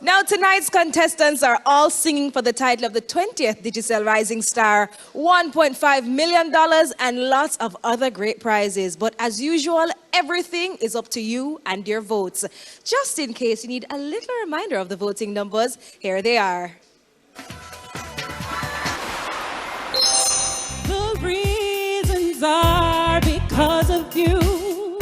Now, tonight's contestants are all singing for the title of the 20th Digicel Rising Star, $1.5 million, and lots of other great prizes. But as usual, everything is up to you and your votes. Just in case you need a little reminder of the voting numbers, here they are. The reasons are because of you.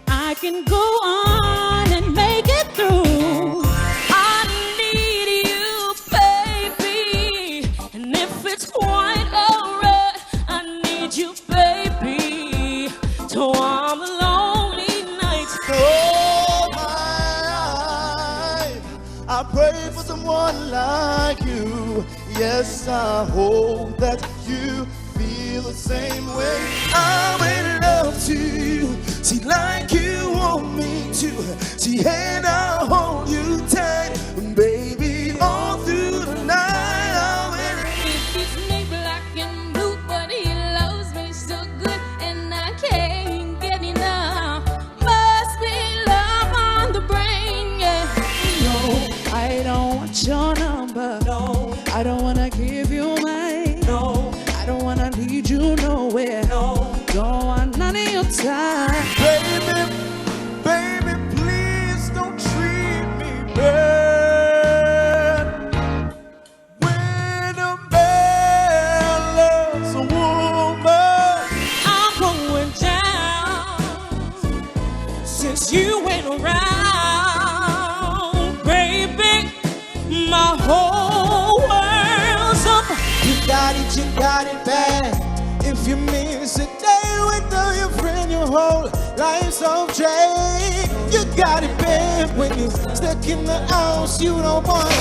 I can go on and make it through. I need you, baby. And if it's quite alright, I need you, baby, to warm the lonely nights. Oh my, I pray for someone like you. Yes, I hope that you feel the same way. I'm in love to you. See, like you want me to. See, and I'll hold you tight, baby, all through the night. I'm in love. He keeps me black and blue, but he loves me so good, and I can't get enough. Must be love on the brain, yeah. No, I don't want your number. No, I don't wanna give you mine. No, I don't wanna lead you nowhere. No, don't want none of your time. Baby, baby, please don't treat me bad. When a man loves a woman, I'm going down since you went around, baby. My whole world's up. you got it bad. If you miss a day without your friend, your whole life's off track. You got it bad when you're stuck in the house you don't want.